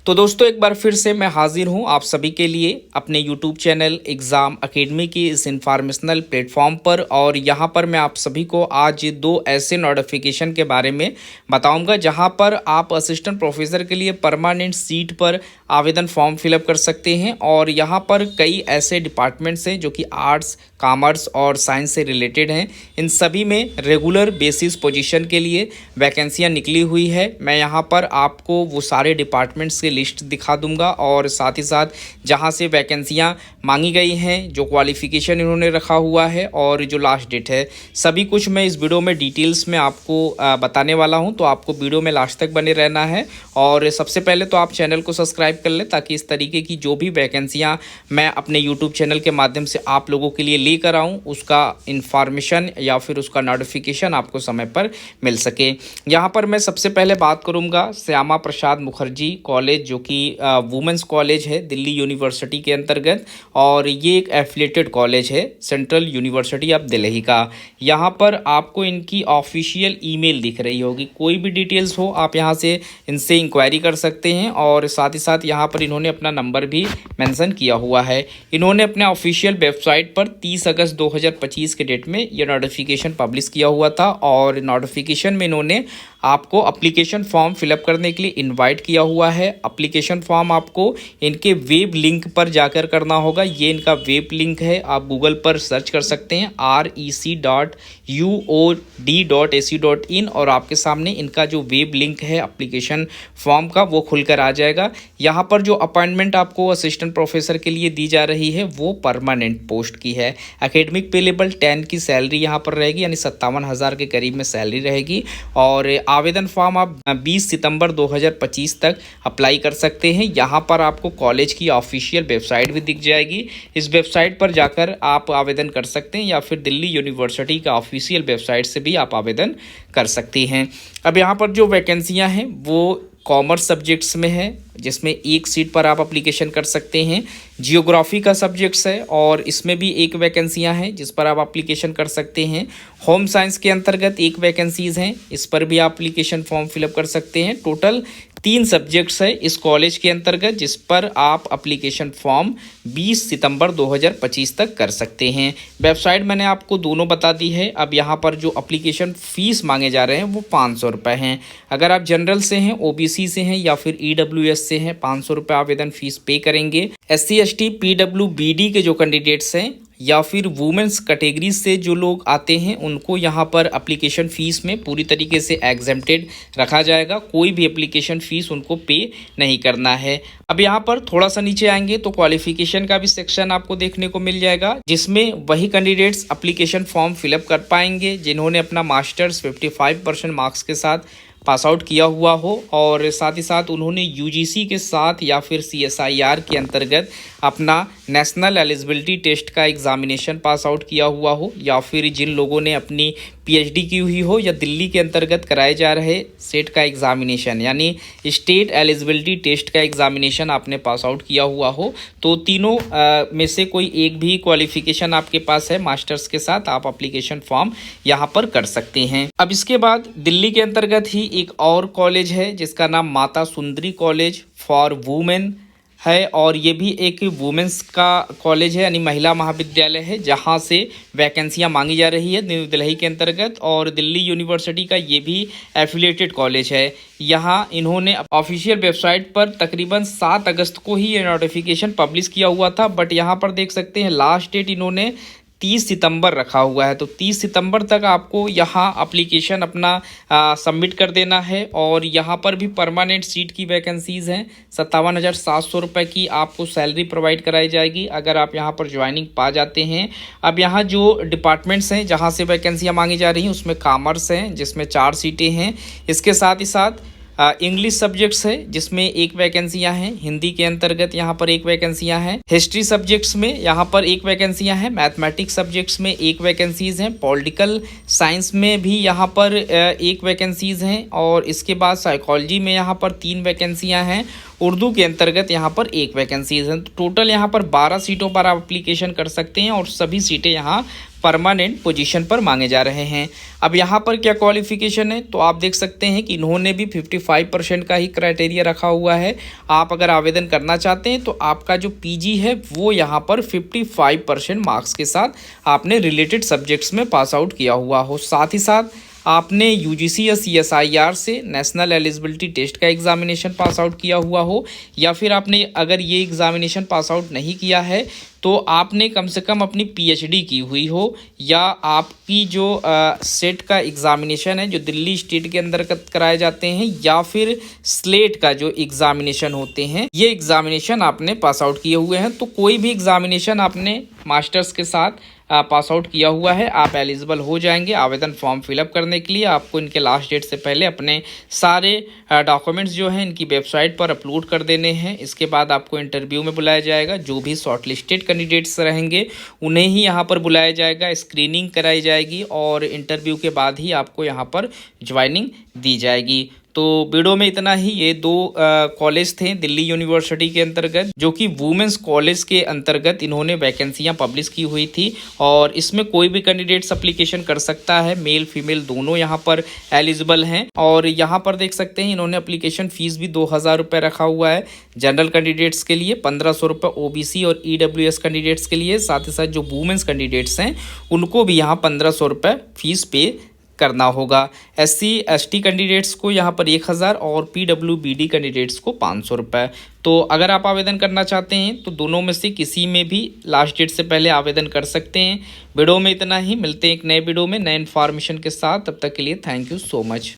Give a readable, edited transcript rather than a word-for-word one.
तो दोस्तों एक बार फिर से मैं हाजिर हूं आप सभी के लिए अपने YouTube चैनल एग्ज़ाम अकेडमी की इस इन्फॉर्मेशनल प्लेटफॉर्म पर। और यहां पर मैं आप सभी को आज दो ऐसे नोटिफिकेशन के बारे में बताऊंगा जहां पर आप असिस्टेंट प्रोफेसर के लिए परमानेंट सीट पर आवेदन फॉर्म फिलअप कर सकते हैं। और यहां पर कई ऐसे डिपार्टमेंट्स हैं जो कि आर्ट्स, कॉमर्स और साइंस से रिलेटेड हैं। इन सभी में रेगुलर बेसिस पोजीशन के लिए वैकेंसियां निकली हुई है। मैं यहां पर आपको वो सारे डिपार्टमेंट्स के लिस्ट दिखा दूंगा और साथ ही साथ जहां से वैकेंसियां मांगी गई हैं, जो क्वालिफिकेशन इन्होंने रखा हुआ है और जो लास्ट डेट है, सभी कुछ मैं इस वीडियो में डिटेल्स में आपको बताने वाला हूं। तो आपको वीडियो में लास्ट तक बने रहना है। और सबसे पहले तो आप चैनल को सब्सक्राइब कर लें ताकि इस तरीके की जो भी वैकेंसियाँ मैं अपने यूट्यूब चैनल के माध्यम से आप लोगों के लिए लेकर आऊँ, उसका इन्फॉर्मेशन या फिर उसका नोटिफिकेशन आपको समय पर मिल सके। यहाँ पर मैं सबसे पहले बात करूँगा श्यामा प्रसाद मुखर्जी कॉलेज, जो कि वुमेंस कॉलेज है दिल्ली यूनिवर्सिटी के अंतर्गत। और ये एक एफिलिएटेड कॉलेज है सेंट्रल यूनिवर्सिटी ऑफ दिल्ली का। यहाँ पर आपको इनकी ऑफिशियल ईमेल दिख रही होगी। कोई भी डिटेल्स हो आप यहाँ से इनसे इंक्वायरी कर सकते हैं। और साथ ही साथ यहाँ पर इन्होंने अपना नंबर भी मेंशन किया हुआ है। इन्होंने अपने ऑफिशियल वेबसाइट पर 30 अगस्त 2025 के डेट में ये नोटिफिकेशन पब्लिश किया हुआ था। और नोटिफिकेशन में इन्होंने आपको अप्लीकेशन फॉर्म फिलअप करने के लिए इनवाइट किया हुआ है। अप्लीकेशन फॉर्म आपको इनके वेब लिंक पर जाकर करना होगा। ये इनका वेब लिंक है, आप गूगल पर सर्च कर सकते हैं rec.uod.ac.in और आपके सामने इनका जो वेब लिंक है एप्लीकेशन फॉर्म का वो खुलकर आ जाएगा। यहाँ पर जो अपॉइंटमेंट आपको असिस्टेंट प्रोफेसर के लिए दी जा रही है वो परमानेंट पोस्ट की है। एकेडमिक पे लेवल 10 की सैलरी यहाँ पर रहेगी, यानी 57,000 के करीब में सैलरी रहेगी। और आवेदन फॉर्म आप 20 सितंबर 2025 तक अप्लाई कर सकते हैं। यहाँ पर आपको कॉलेज की ऑफिशियल वेबसाइट भी दिख जाएगी। इस वेबसाइट पर जाकर आप आवेदन कर सकते हैं या फिर दिल्ली यूनिवर्सिटी का ऑफिशियल वेबसाइट से भी आप आवेदन कर सकती हैं। अब यहाँ पर जो वैकेंसियाँ हैं वो कॉमर्स सब्जेक्ट्स में है, जिसमें एक सीट पर आप एप्लीकेशन कर सकते हैं। जियोग्राफी का सब्जेक्ट्स है और इसमें भी एक वैकेंसियां हैं जिस पर आप एप्लीकेशन कर सकते हैं। होम साइंस के अंतर्गत एक वैकेंसीज हैं, इस पर भी आप एप्लीकेशन फॉर्म फिलअप कर सकते हैं। टोटल 3 सब्जेक्ट्स है इस कॉलेज के अंतर्गत जिस पर आप एप्लीकेशन फॉर्म 20 सितंबर 2025 तक कर सकते हैं। वेबसाइट मैंने आपको दोनों बता दी है। अब यहाँ पर जो एप्लीकेशन फ़ीस मांगे जा रहे हैं वो 500 रुपये हैं। अगर आप जनरल से हैं, ओबीसी से हैं या फिर ईडब्ल्यूएस से हैं, 500 रुपये आवेदन फ़ीस पे करेंगे। SC ST PWBD के जो कैंडिडेट्स हैं या फिर वुमेंस कैटेगरी से जो लोग आते हैं उनको यहाँ पर एप्लीकेशन फ़ीस में पूरी तरीके से एग्जेम्प्टेड रखा जाएगा। कोई भी एप्लीकेशन फ़ीस उनको पे नहीं करना है। अब यहाँ पर थोड़ा सा नीचे आएंगे तो क्वालिफिकेशन का भी सेक्शन आपको देखने को मिल जाएगा, जिसमें वही कैंडिडेट्स एप्लीकेशन फॉर्म फिलअप कर पाएंगे जिन्होंने अपना मास्टर्स 55% मार्क्स के साथ पास आउट किया हुआ हो और साथ ही साथ उन्होंने यूजीसी के साथ या फिर CSIR के अंतर्गत अपना नेशनल एलिजिबिलिटी टेस्ट का एग्जामिनेशन पास आउट किया हुआ हो, या फिर जिन लोगों ने अपनी PhD की हुई हो या दिल्ली के अंतर्गत कराए जा रहे सेट का एग्जामिनेशन यानी स्टेट एलिजिबिलिटी टेस्ट का एग्जामिनेशन आपने पास आउट किया हुआ हो। तो तीनों में से कोई एक भी क्वालिफिकेशन आपके पास है मास्टर्स के साथ, आप एप्लीकेशन फॉर्म यहाँ पर कर सकते हैं। अब इसके बाद दिल्ली के अंतर्गत ही एक और कॉलेज है जिसका नाम Mata Sundari college for women है। और ये भी एक वुमेंस का कॉलेज है, यानी महिला महाविद्यालय है, जहाँ से वैकेंसियाँ मांगी जा रही है न्यू दिल्ली के अंतर्गत। और दिल्ली यूनिवर्सिटी का ये भी एफिलिएटेड कॉलेज है। यहाँ इन्होंने ऑफिशियल वेबसाइट पर तकरीबन 7 अगस्त को ही ये नोटिफिकेशन पब्लिश किया हुआ था, बट यहाँ पर देख सकते हैं लास्ट डेट इन्होंने 30 सितंबर रखा हुआ है। तो 30 सितंबर तक आपको यहाँ एप्लीकेशन अपना सबमिट कर देना है। और यहाँ पर भी परमानेंट सीट की वैकेंसीज हैं। 57,700 रुपये की आपको सैलरी प्रोवाइड कराई जाएगी अगर आप यहाँ पर ज्वाइनिंग पा जाते हैं। अब यहाँ जो डिपार्टमेंट्स हैं जहाँ से वैकेंसियाँ मांगी जा रही हैं उसमें कॉमर्स हैं जिसमें 4 सीटें हैं। इसके साथ ही साथ इंग्लिश सब्जेक्ट्स है जिसमें एक वैकेंसियां हैं। हिंदी के अंतर्गत यहाँ पर एक वैकेंसियां हैं। हिस्ट्री सब्जेक्ट्स में यहाँ पर एक वैकेंसियां हैं। मैथमेटिक्स सब्जेक्ट्स में एक वैकेंसीज हैं। पॉलिटिकल साइंस में भी यहाँ पर एक वैकेंसीज हैं। और इसके बाद साइकोलॉजी में यहाँ पर 3 वैकेंसियां हैं। उर्दू के अंतर्गत यहाँ पर 1 वैकेंसीज हैं। टोटल यहाँ पर 12 सीटों पर आप एप्लीकेशन कर सकते हैं और सभी सीटें यहाँ परमानेंट पोजीशन पर मांगे जा रहे हैं। अब यहाँ पर क्या क्वालिफिकेशन है, तो आप देख सकते हैं कि इन्होंने भी 55% का ही क्राइटेरिया रखा हुआ है। आप अगर आवेदन करना चाहते हैं तो आपका जो पीजी है वो यहाँ पर 55% मार्क्स के साथ आपने रिलेटेड सब्जेक्ट्स में पास आउट किया हुआ हो। साथ ही साथ आपने यूजीसी या सीएसआईआर से नेशनल एलिजिबिलिटी टेस्ट का एग्जामिनेशन पास आउट किया हुआ हो, या फिर आपने अगर ये एग्जामिनेशन पास आउट नहीं किया है तो आपने कम से कम अपनी पीएचडी की हुई हो, या आपकी जो सेट का एग्ज़ामिनेशन है जो दिल्ली स्टेट के अंतर्गत कराए जाते हैं, या फिर स्लेट का जो एग्ज़ामिनेशन होते हैं ये एग्ज़ामिनेशन आपने पास आउट किए हुए हैं। तो कोई भी एग्ज़ामिनेशन आपने मास्टर्स के साथ पास आउट किया हुआ है, आप एलिजिबल हो जाएंगे आवेदन फॉर्म फिलअप करने के लिए। आपको इनके लास्ट डेट से पहले अपने सारे डॉक्यूमेंट्स जो हैं इनकी वेबसाइट पर अपलोड कर देने हैं। इसके बाद आपको इंटरव्यू में बुलाया जाएगा। जो भी शॉर्टलिस्टेड कैंडिडेट्स रहेंगे उन्हें ही यहाँ पर बुलाया जाएगा, स्क्रीनिंग कराई जाएगी और इंटरव्यू के बाद ही आपको यहाँ पर ज्वाइनिंग दी जाएगी। तो वीडियो में इतना ही। ये 2 कॉलेज थे दिल्ली यूनिवर्सिटी के अंतर्गत, जो कि वुमेंस कॉलेज के अंतर्गत इन्होंने वैकेंसियां पब्लिश की हुई थी और इसमें कोई भी कैंडिडेट्स एप्लीकेशन कर सकता है। मेल फीमेल दोनों यहाँ पर एलिजिबल हैं। और यहाँ पर देख सकते हैं इन्होंने एप्लीकेशन फ़ीस भी 2000 रुपये रखा हुआ है जनरल कैंडिडेट्स के लिए, 1500 रुपये ओबीसी और ईडब्ल्यूएस कैंडिडेट्स के लिए। साथ ही साथ जो वुमेंस कैंडिडेट्स हैं उनको भी यहाँ 1500 रुपये फ़ीस पे करना होगा। एससी एसटी कैंडिडेट्स को यहाँ पर 1000 और पीडब्ल्यूबीडी कैंडिडेट्स को 500 रुपये। तो अगर आप आवेदन करना चाहते हैं तो दोनों में से किसी में भी लास्ट डेट से पहले आवेदन कर सकते हैं। वीडियो में इतना ही। मिलते हैं एक नए वीडियो में नए इन्फॉर्मेशन के साथ। तब तक के लिए थैंक यू सो मच।